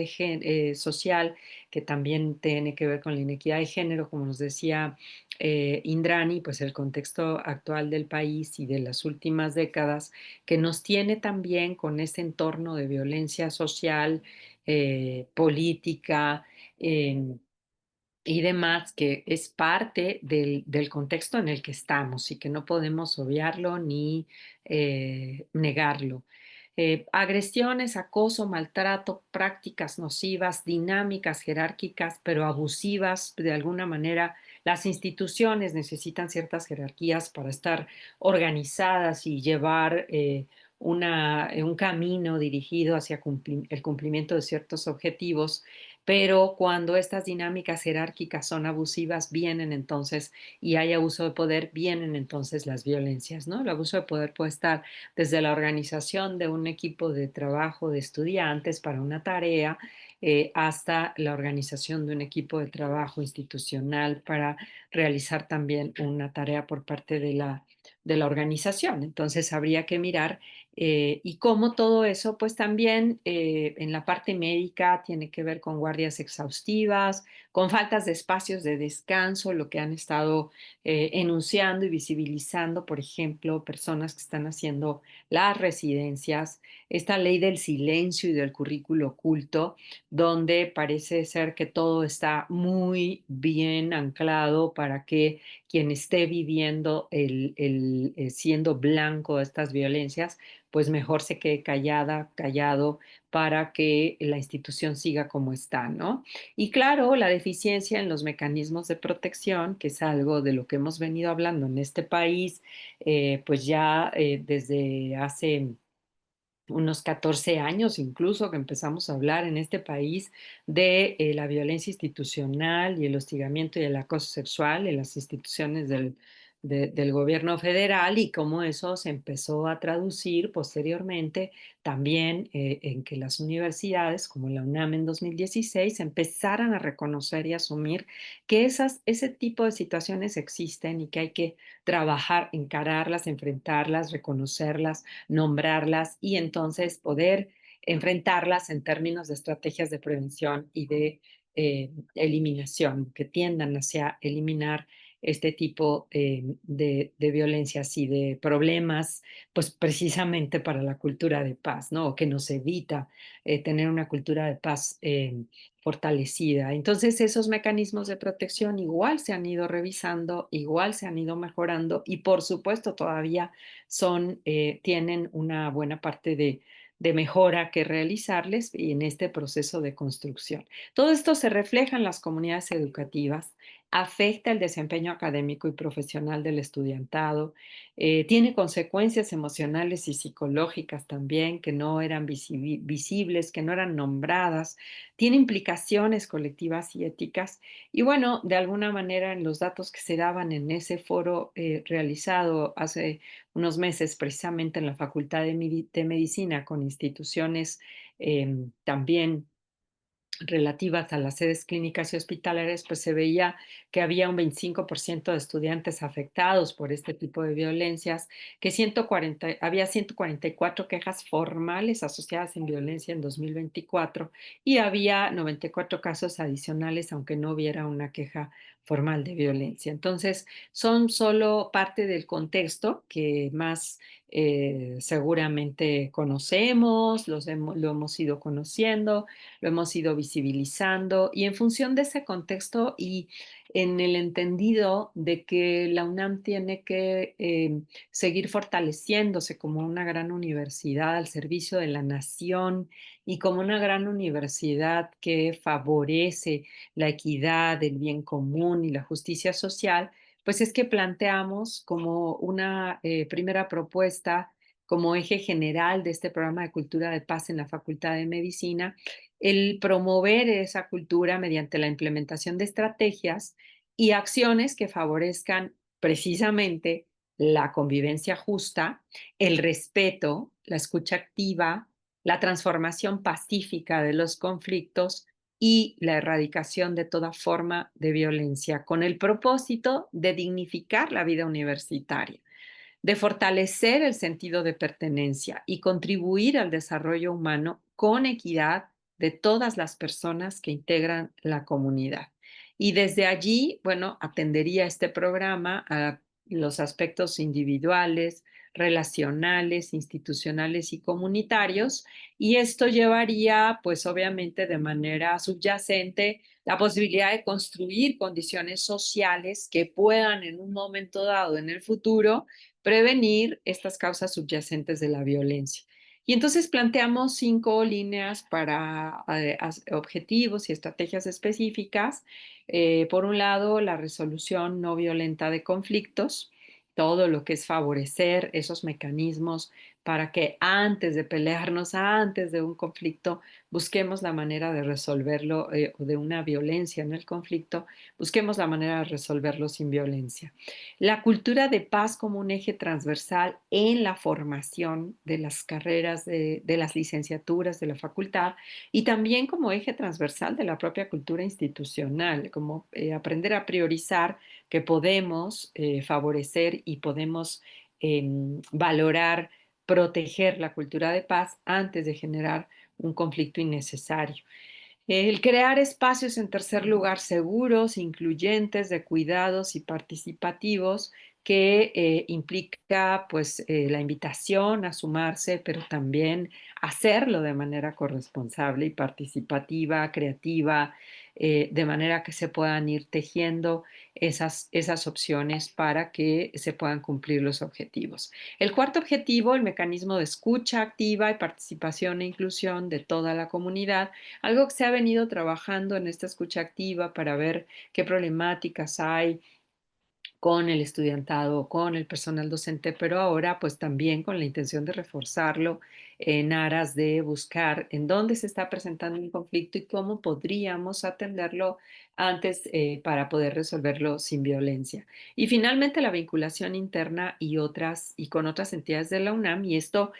social, que también tiene que ver con la inequidad de género, como nos decía Indrani, pues el contexto actual del país y de las últimas décadas, que nos tiene también con ese entorno de violencia social, política, em, y demás, que es parte del contexto en el que estamos y que no podemos obviarlo ni negarlo. Agresiones, acoso, maltrato, prácticas nocivas, dinámicas jerárquicas, pero abusivas de alguna manera. Las instituciones necesitan ciertas jerarquías para estar organizadas y llevar un camino dirigido hacia el cumplimiento de ciertos objetivos, pero cuando estas dinámicas jerárquicas son abusivas, vienen entonces, y hay abuso de poder, vienen entonces las violencias, ¿no? El abuso de poder puede estar desde la organización de un equipo de trabajo de estudiantes para una tarea, hasta la organización de un equipo de trabajo institucional para realizar también una tarea por parte de la organización. Entonces habría que mirar y cómo todo eso, pues también en la parte médica tiene que ver con guardias exhaustivas, con faltas de espacios de descanso, lo que han estado enunciando y visibilizando, por ejemplo, personas que están haciendo las residencias, esta ley del silencio y del currículo oculto, donde parece ser que todo está muy bien anclado para que quien esté viviendo siendo blanco de estas violencias, pues mejor se quede callada, callado, para que la institución siga como está, ¿no? Y claro, la deficiencia en los mecanismos de protección, que es algo de lo que hemos venido hablando en este país, pues ya desde hace unos 14 años incluso que empezamos a hablar en este país de la violencia institucional y el hostigamiento y el acoso sexual en las instituciones del gobierno federal, y cómo eso se empezó a traducir posteriormente también en que las universidades, como la UNAM en 2016, empezaran a reconocer y asumir que ese tipo de situaciones existen y que hay que trabajar, encararlas, enfrentarlas, reconocerlas, nombrarlas y entonces poder enfrentarlas en términos de estrategias de prevención y de eliminación, que tiendan hacia eliminar este tipo de violencias y de problemas, pues precisamente para la cultura de paz, ¿no? O que nos evita tener una cultura de paz fortalecida. Entonces, esos mecanismos de protección igual se han ido revisando, igual se han ido mejorando, y por supuesto todavía tienen una buena parte de mejora que realizarles y en este proceso de construcción. Todo esto se refleja en las comunidades educativas, afecta el desempeño académico y profesional del estudiantado, tiene consecuencias emocionales y psicológicas también que no eran visibles, que no eran nombradas, tiene implicaciones colectivas y éticas. Y bueno, de alguna manera en los datos que se daban en ese foro realizado hace unos meses precisamente en la Facultad de Medicina con instituciones también relativas a las sedes clínicas y hospitalarias, pues se veía que había un 25% de estudiantes afectados por este tipo de violencias, que había 144 quejas formales asociadas en violencia en 2024 y había 94 casos adicionales, aunque no hubiera una queja formal de violencia. Entonces, son solo parte del contexto que más seguramente conocemos, lo hemos ido conociendo, lo hemos ido visibilizando, y en función de ese contexto y en el entendido de que la UNAM tiene que seguir fortaleciéndose como una gran universidad al servicio de la nación y como una gran universidad que favorece la equidad, el bien común y la justicia social, pues es que planteamos como una primera propuesta, como eje general de este programa de cultura de paz en la Facultad de Medicina, el promover esa cultura mediante la implementación de estrategias y acciones que favorezcan precisamente la convivencia justa, el respeto, la escucha activa, la transformación pacífica de los conflictos y la erradicación de toda forma de violencia, con el propósito de dignificar la vida universitaria, de fortalecer el sentido de pertenencia y contribuir al desarrollo humano con equidad de todas las personas que integran la comunidad. Y desde allí, bueno, atendería este programa a los aspectos individuales, relacionales, institucionales y comunitarios, y esto llevaría, pues obviamente de manera subyacente, la posibilidad de construir condiciones sociales que puedan en un momento dado en el futuro prevenir estas causas subyacentes de la violencia. Y entonces planteamos 5 líneas para objetivos y estrategias específicas. Por un lado, la resolución no violenta de conflictos, todo lo que es favorecer esos mecanismos para que antes de pelearnos, antes de un conflicto, busquemos la manera de resolverlo, o de una violencia en el conflicto, busquemos la manera de resolverlo sin violencia. La cultura de paz como un eje transversal en la formación de las carreras de las licenciaturas de la facultad y también como eje transversal de la propia cultura institucional, como aprender a priorizar que podemos favorecer y podemos valorar, proteger la cultura de paz antes de generar un conflicto innecesario. El crear espacios, en tercer lugar, seguros, incluyentes, de cuidados y participativos, que implica pues la invitación a sumarse, pero también hacerlo de manera corresponsable y participativa, creativa, de manera que se puedan ir tejiendo esas opciones para que se puedan cumplir los objetivos. El cuarto objetivo, el mecanismo de escucha activa y participación e inclusión de toda la comunidad, algo que se ha venido trabajando en esta escucha activa para ver qué problemáticas hay con el estudiantado, con el personal docente, pero ahora pues también con la intención de reforzarlo en aras de buscar en dónde se está presentando un conflicto y cómo podríamos atenderlo antes para poder resolverlo sin violencia. Y finalmente la vinculación interna y con otras entidades de la UNAM, y estos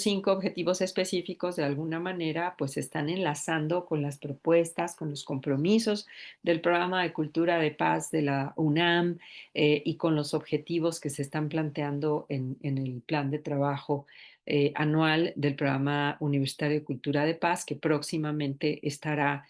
5 objetivos específicos de alguna manera pues están enlazando con las propuestas, con los compromisos del programa de cultura de paz de la UNAM, y con los objetivos que se están planteando en el plan de trabajo anual del Programa Universitario de Cultura de Paz, que próximamente estará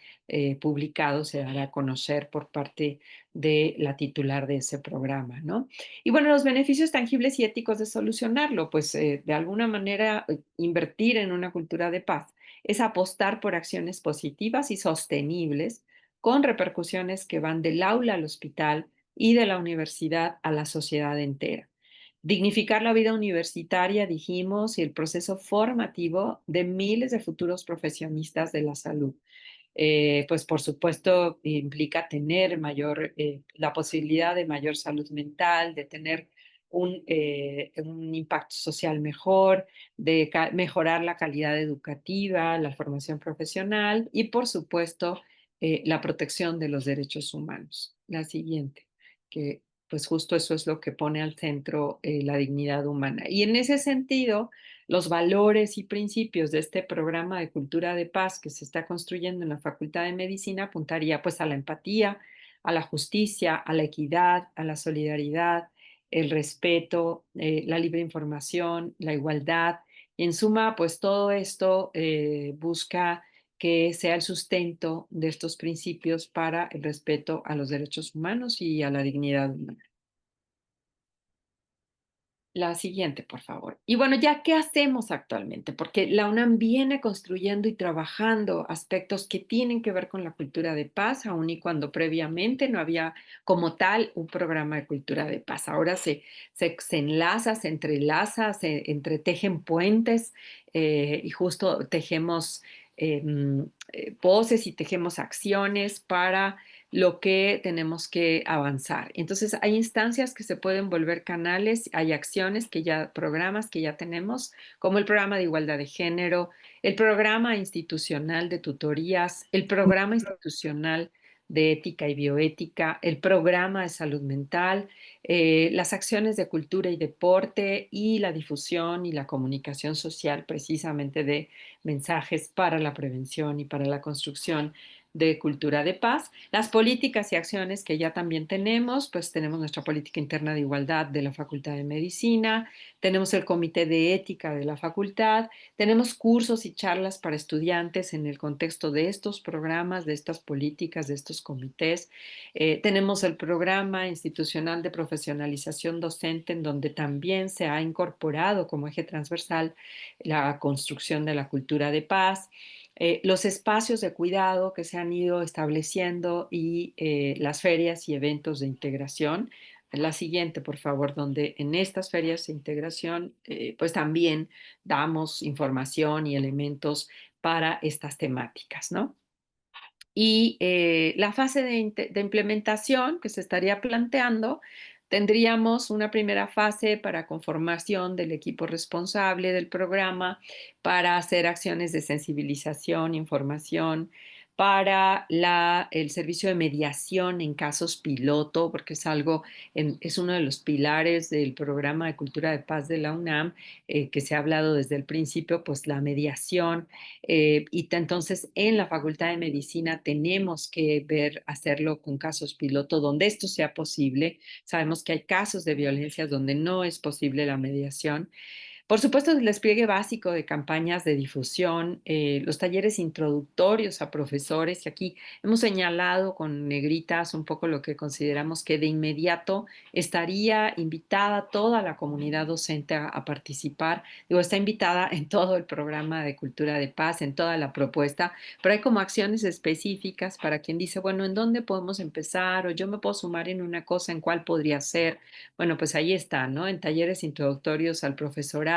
publicado, se dará a conocer por parte de la titular de ese programa, ¿no? Y bueno, los beneficios tangibles y éticos de solucionarlo, pues de alguna manera invertir en una cultura de paz es apostar por acciones positivas y sostenibles con repercusiones que van del aula al hospital y de la universidad a la sociedad entera. Dignificar la vida universitaria, dijimos, y el proceso formativo de miles de futuros profesionistas de la salud. Pues por supuesto implica tener la posibilidad de mayor salud mental, de tener un impacto social mejor, de mejorar la calidad educativa, la formación profesional y por supuesto la protección de los derechos humanos. La siguiente, que pues justo eso es lo que pone al centro la dignidad humana. Y en ese sentido, los valores y principios de este programa de cultura de paz que se está construyendo en la Facultad de Medicina apuntaría pues a la empatía, a la justicia, a la equidad, a la solidaridad, el respeto, la libre información, la igualdad. Y en suma, pues todo esto busca que sea el sustento de estos principios para el respeto a los derechos humanos y a la dignidad humana. La siguiente, por favor. Y bueno, ya, ¿qué hacemos actualmente? Porque la UNAM viene construyendo y trabajando aspectos que tienen que ver con la cultura de paz, aun y cuando previamente no había como tal un programa de cultura de paz. Ahora se enlaza, se entrelaza, se entretejen puentes y justo tejemos voces y tejemos acciones para lo que tenemos que avanzar. Entonces, hay instancias que se pueden volver canales, hay acciones programas que ya tenemos, como el programa de igualdad de género, el programa institucional de tutorías, el programa institucional de ética y bioética, el programa de salud mental, las acciones de cultura y deporte y la difusión y la comunicación social precisamente de mensajes para la prevención y para la construcción de cultura de paz. Las políticas y acciones que ya también tenemos, pues tenemos nuestra política interna de igualdad de la Facultad de Medicina, tenemos el Comité de Ética de la Facultad, tenemos cursos y charlas para estudiantes en el contexto de estos programas, de estas políticas, de estos comités. Tenemos el programa institucional de profesionalización docente, en donde también se ha incorporado como eje transversal la construcción de la cultura de paz. Los espacios de cuidado que se han ido estableciendo y las ferias y eventos de integración. La siguiente, por favor, donde en estas ferias de integración, pues también damos información y elementos para estas temáticas, ¿no? Y la fase de implementación que se estaría planteando, tendríamos una primera fase para conformación del equipo responsable del programa, para hacer acciones de sensibilización, información, para el servicio de mediación en casos piloto, porque es algo, es uno de los pilares del programa de Cultura de Paz de la UNAM, que se ha hablado desde el principio, pues la mediación. Y entonces en la Facultad de Medicina tenemos que ver, hacerlo con casos piloto donde esto sea posible. Sabemos que hay casos de violencia donde no es posible la mediación. Por supuesto, el despliegue básico de campañas de difusión, los talleres introductorios a profesores, y aquí hemos señalado con negritas un poco lo que consideramos que de inmediato estaría invitada toda la comunidad docente a participar. Digo, está invitada en todo el programa de Cultura de Paz, en toda la propuesta, pero hay como acciones específicas para quien dice, bueno, ¿en dónde podemos empezar? O yo me puedo sumar en una cosa, ¿en cuál podría ser? Bueno, pues ahí está, ¿no? En talleres introductorios al profesorado,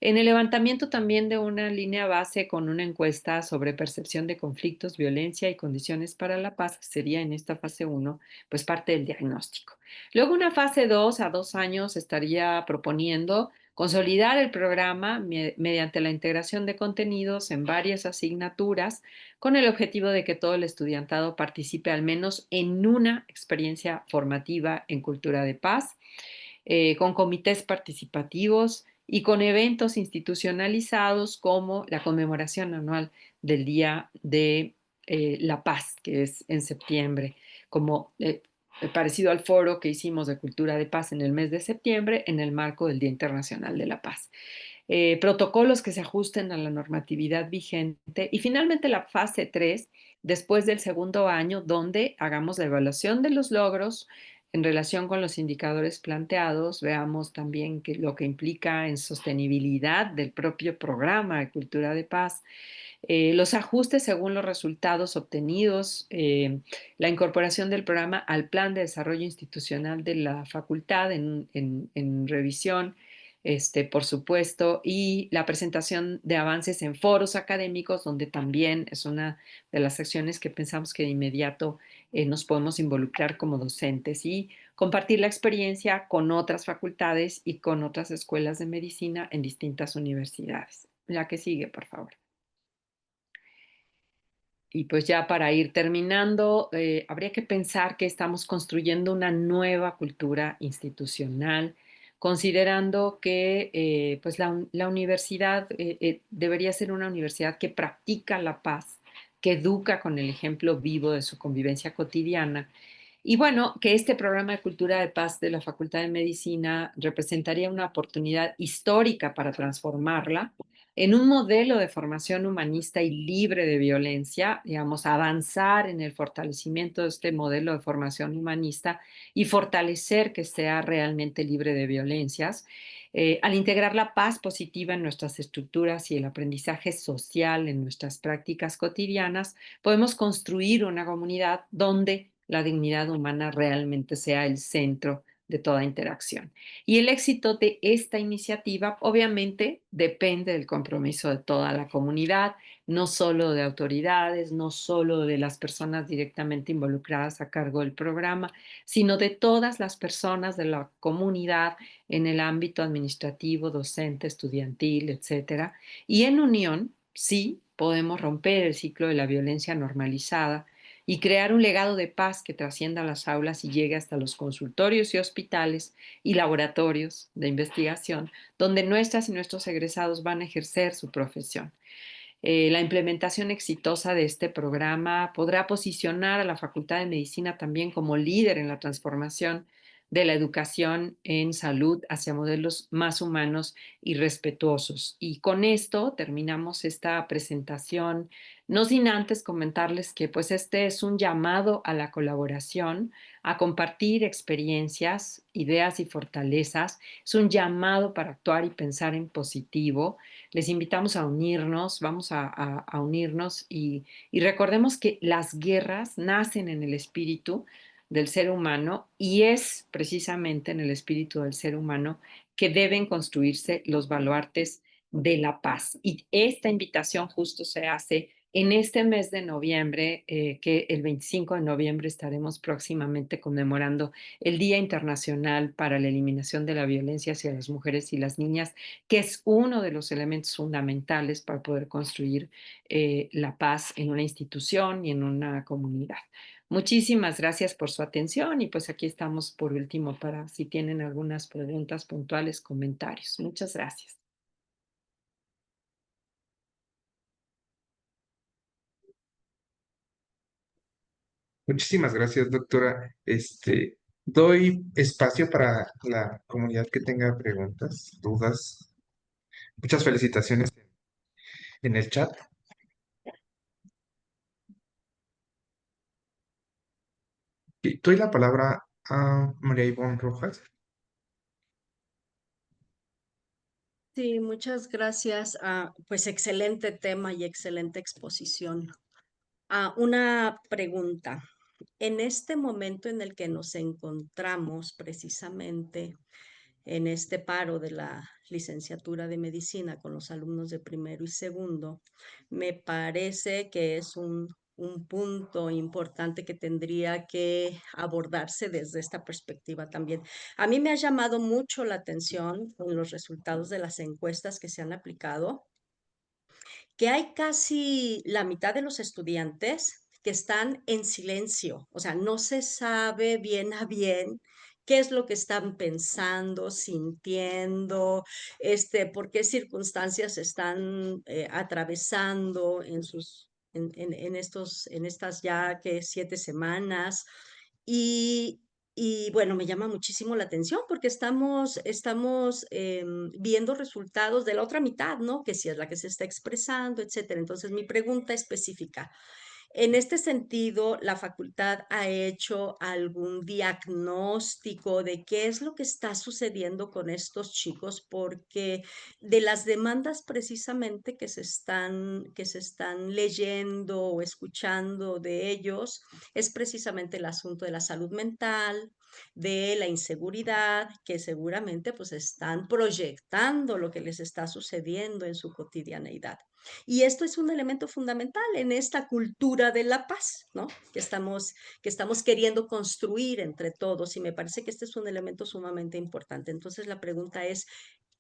en el levantamiento también de una línea base con una encuesta sobre percepción de conflictos, violencia y condiciones para la paz, que sería en esta fase 1, pues parte del diagnóstico. Luego una fase 2, a 2 años, estaría proponiendo consolidar el programa mediante la integración de contenidos en varias asignaturas con el objetivo de que todo el estudiantado participe al menos en una experiencia formativa en cultura de paz, con comités participativos y con eventos institucionalizados como la conmemoración anual del Día de la Paz, que es en septiembre, como parecido al foro que hicimos de Cultura de Paz en el mes de septiembre en el marco del Día Internacional de la Paz. Protocolos que se ajusten a la normatividad vigente y finalmente la fase 3, después del segundo año, donde hagamos la evaluación de los logros en relación con los indicadores planteados, veamos también lo que implica en sostenibilidad del propio programa de Cultura de Paz, los ajustes según los resultados obtenidos, la incorporación del programa al plan de desarrollo institucional de la facultad en revisión, por supuesto, y la presentación de avances en foros académicos, donde también es una de las acciones que pensamos que de inmediato nos podemos involucrar como docentes y compartir la experiencia con otras facultades y con otras escuelas de medicina en distintas universidades. La que sigue, por favor. Y pues ya para ir terminando, habría que pensar que estamos construyendo una nueva cultura institucional, considerando que pues la universidad debería ser una universidad que practica la paz, que educa con el ejemplo vivo de su convivencia cotidiana. Y bueno, que este programa de Cultura de Paz de la Facultad de Medicina representaría una oportunidad histórica para transformarla en un modelo de formación humanista y libre de violencia, digamos, avanzar en el fortalecimiento de este modelo de formación humanista y fortalecer que sea realmente libre de violencias. Al integrar la paz positiva en nuestras estructuras y el aprendizaje social en nuestras prácticas cotidianas, podemos construir una comunidad donde la dignidad humana realmente sea el centro de toda interacción. Y el éxito de esta iniciativa obviamente depende del compromiso de toda la comunidad, no solo de autoridades, no solo de las personas directamente involucradas a cargo del programa, sino de todas las personas de la comunidad en el ámbito administrativo, docente, estudiantil, etcétera. Y en unión, sí, podemos romper el ciclo de la violencia normalizada y crear un legado de paz que trascienda las aulas y llegue hasta los consultorios y hospitales y laboratorios de investigación, donde nuestras y nuestros egresados van a ejercer su profesión. La implementación exitosa de este programa podrá posicionar a la Facultad de Medicina también como líder en la transformación de la educación en salud hacia modelos más humanos y respetuosos. Y con esto terminamos esta presentación, no sin antes comentarles que pues este es un llamado a la colaboración, a compartir experiencias, ideas y fortalezas. Es un llamado para actuar y pensar en positivo. Les invitamos a unirnos, vamos a unirnos y recordemos que las guerras nacen en el espíritu del ser humano y es precisamente en el espíritu del ser humano que deben construirse los baluartes de la paz. Y esta invitación justo se hace en este mes de noviembre, que el 25 de noviembre estaremos próximamente conmemorando el Día Internacional para la Eliminación de la Violencia hacia las Mujeres y las Niñas, que es uno de los elementos fundamentales para poder construir la paz en una institución y en una comunidad. Muchísimas gracias por su atención y pues aquí estamos por último para si tienen algunas preguntas puntuales, comentarios. Muchas gracias. Muchísimas gracias, doctora. Doy espacio para la comunidad que tenga preguntas, dudas. Muchas felicitaciones en el chat. Y doy la palabra a María Ivonne Rojas. Sí, muchas gracias. Pues excelente tema y excelente exposición. Una pregunta. En este momento en el que nos encontramos precisamente en este paro de la licenciatura de medicina con los alumnos de primero y segundo, me parece que es un punto importante que tendría que abordarse desde esta perspectiva también. A mí me ha llamado mucho la atención con los resultados de las encuestas que se han aplicado que hay casi la mitad de los estudiantes que están en silencio, o sea, no se sabe bien a bien qué es lo que están pensando, sintiendo, por qué circunstancias están atravesando en en estas ya que 7 semanas. Y, y bueno, me llama muchísimo la atención porque estamos viendo resultados de la otra mitad, ¿no? Que si es la que se está expresando, etcétera. Entonces, mi pregunta específica. En este sentido, ¿la facultad ha hecho algún diagnóstico de qué es lo que está sucediendo con estos chicos? Porque de las demandas precisamente que se están leyendo o escuchando de ellos, es precisamente el asunto de la salud mental, de la inseguridad, que seguramente pues están proyectando lo que les está sucediendo en su cotidianeidad. Y esto es un elemento fundamental en esta cultura de la paz, ¿no? Que estamos queriendo construir entre todos y me parece que este es un elemento sumamente importante. Entonces la pregunta es,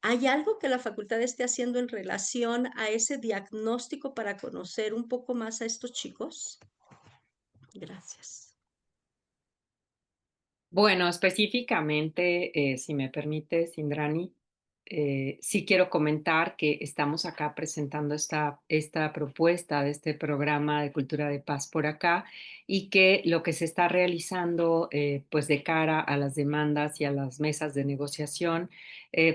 ¿hay algo que la facultad esté haciendo en relación a ese diagnóstico para conocer un poco más a estos chicos? Gracias. Bueno, específicamente, si me permite, Sindrani, sí quiero comentar que estamos acá presentando esta propuesta de este programa de cultura de paz por acá y que lo que se está realizando pues de cara a las demandas y a las mesas de negociación,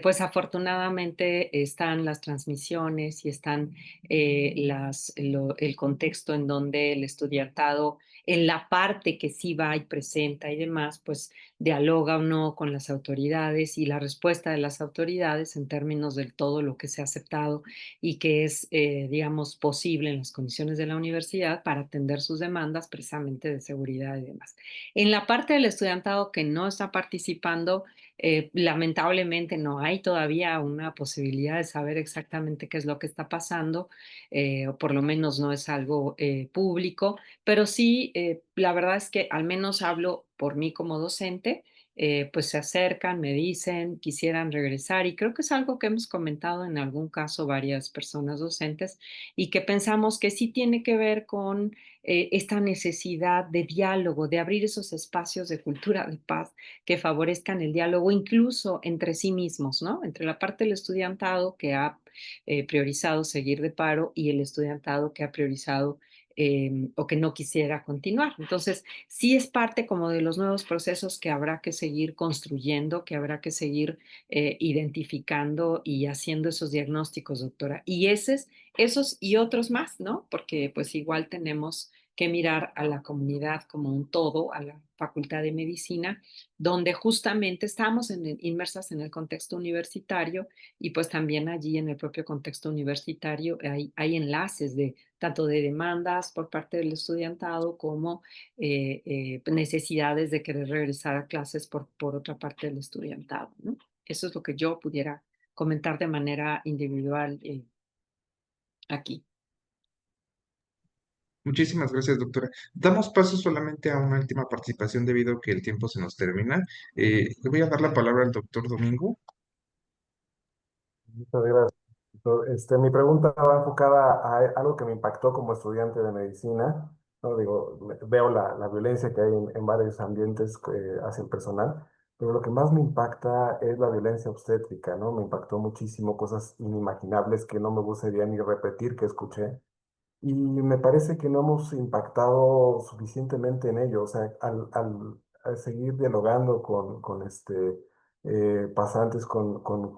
pues afortunadamente están las transmisiones y están el contexto en donde el estudiantado en la parte que sí va y presenta y demás, pues dialoga o no con las autoridades y la respuesta de las autoridades en términos de todo lo que se ha aceptado y que es, digamos, posible en las condiciones de la universidad para atender sus demandas precisamente de seguridad y demás. En la parte del estudiantado que no está participando, lamentablemente no hay todavía una posibilidad de saber exactamente qué es lo que está pasando, o por lo menos no es algo público, pero sí, la verdad es que al menos hablo por mí como docente, pues se acercan, me dicen, quisieran regresar y creo que es algo que hemos comentado en algún caso varias personas docentes y que pensamos que sí tiene que ver con esta necesidad de diálogo, de abrir esos espacios de cultura de paz que favorezcan el diálogo incluso entre sí mismos, ¿no? Entre la parte del estudiantado que ha priorizado seguir de paro y el estudiantado que ha priorizado o que no quisiera continuar. Entonces, sí es parte como de los nuevos procesos que habrá que seguir construyendo, que habrá que seguir identificando y haciendo esos diagnósticos, doctora. Y esos y otros más, ¿no? Porque pues igual tenemos que mirar a la comunidad como un todo, a la Facultad de Medicina, donde justamente estamos inmersas en el contexto universitario y pues también allí en el propio contexto universitario hay enlaces de tanto de demandas por parte del estudiantado como necesidades de querer regresar a clases por otra parte del estudiantado, ¿no? Eso es lo que yo pudiera comentar de manera individual aquí. Muchísimas gracias, doctora. Damos paso solamente a una última participación debido a que el tiempo se nos termina. Le voy a dar la palabra al doctor Domingo. Muchas gracias. Mi pregunta va enfocada a algo que me impactó como estudiante de medicina, ¿no? Digo, veo la violencia que hay en varios ambientes hacia el personal, pero lo que más me impacta es la violencia obstétrica, ¿no? Me impactó muchísimo, cosas inimaginables que no me gustaría ni repetir que escuché. Y me parece que no hemos impactado suficientemente en ello. O sea, al seguir dialogando con pasantes, con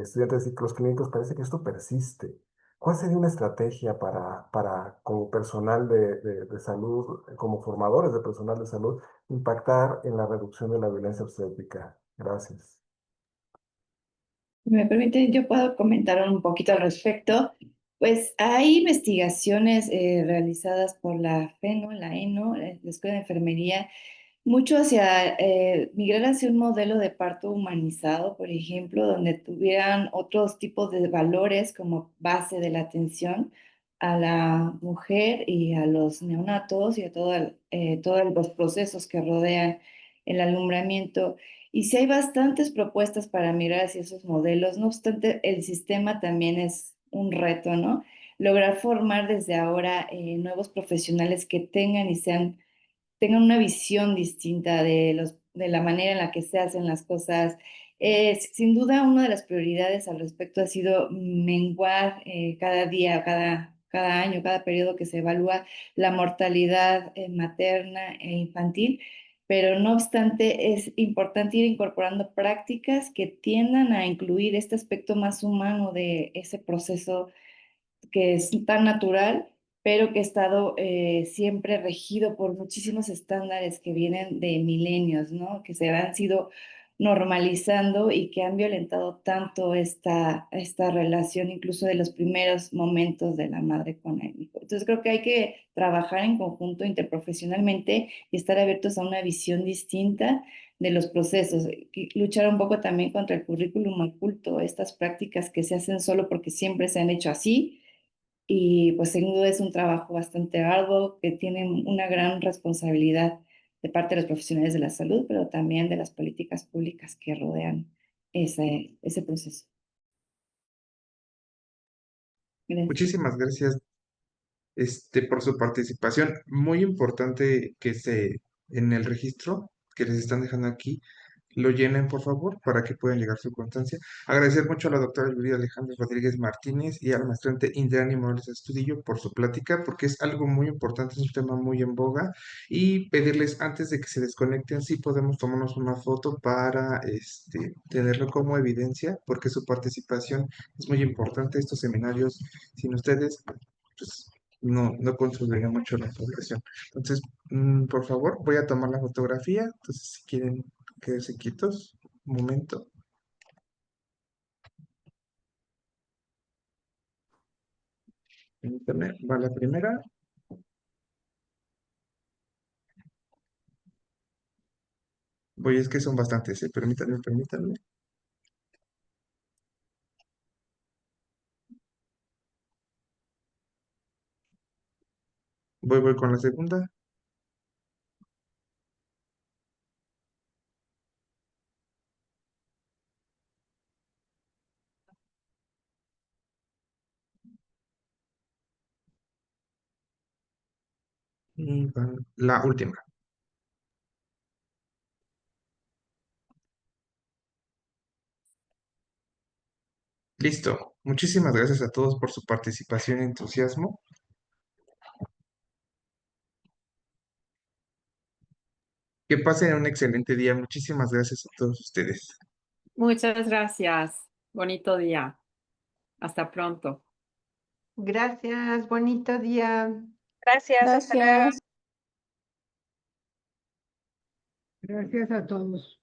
estudiantes de ciclos clínicos, parece que esto persiste. ¿Cuál sería una estrategia como personal de salud, como formadores de personal de salud, impactar en la reducción de la violencia obstétrica? Gracias. Si me permite, yo puedo comentar un poquito al respecto. Pues hay investigaciones realizadas por la FENO, la ENO, la Escuela de Enfermería, mucho hacia migrar hacia un modelo de parto humanizado, por ejemplo, donde tuvieran otros tipos de valores como base de la atención a la mujer y a los neonatos y a todos los procesos que rodean el alumbramiento. Y sí hay bastantes propuestas para migrar hacia esos modelos, no obstante, el sistema también es un reto, ¿no? Lograr formar desde ahora nuevos profesionales que tengan una visión distinta de la manera en la que se hacen las cosas. Sin duda, una de las prioridades al respecto ha sido menguar cada día, cada año, cada periodo que se evalúa la mortalidad materna e infantil, pero no obstante es importante ir incorporando prácticas que tiendan a incluir este aspecto más humano de ese proceso que es tan natural, pero que ha estado siempre regido por muchísimos estándares que vienen de milenios, ¿no? Que se han sido normalizando y que han violentado tanto esta relación, incluso de los primeros momentos de la madre con el hijo. Entonces creo que hay que trabajar en conjunto interprofesionalmente y estar abiertos a una visión distinta de los procesos, y luchar un poco también contra el currículum oculto, estas prácticas que se hacen solo porque siempre se han hecho así y pues sin duda es un trabajo bastante arduo que tiene una gran responsabilidad de parte de los profesionales de la salud, pero también de las políticas públicas que rodean ese proceso. Gracias. Muchísimas gracias, por su participación. Muy importante que en el registro que les están dejando aquí, lo llenen, por favor, para que puedan llegar su constancia. Agradecer mucho a la doctora Yuri Alejandra Rodríguez Martínez y al maestrante Indriani Morales Astudillo por su plática, porque es algo muy importante, es un tema muy en boga, y pedirles antes de que se desconecten, si podemos tomarnos una foto para tenerlo como evidencia, porque su participación es muy importante. Estos seminarios, sin ustedes, pues no contribuiría mucho a la población. Entonces, por favor, voy a tomar la fotografía. Entonces, si quieren quedarse quietos, un momento. Permítanme, va la primera. Voy, es que son bastantes, permítanme. Voy con la segunda. La última. Listo. Muchísimas gracias a todos por su participación y entusiasmo. Que pasen un excelente día. Muchísimas gracias a todos ustedes. Muchas gracias. Bonito día. Hasta pronto. Gracias, bonito día. Gracias, hasta luego. Gracias. Gracias a todos.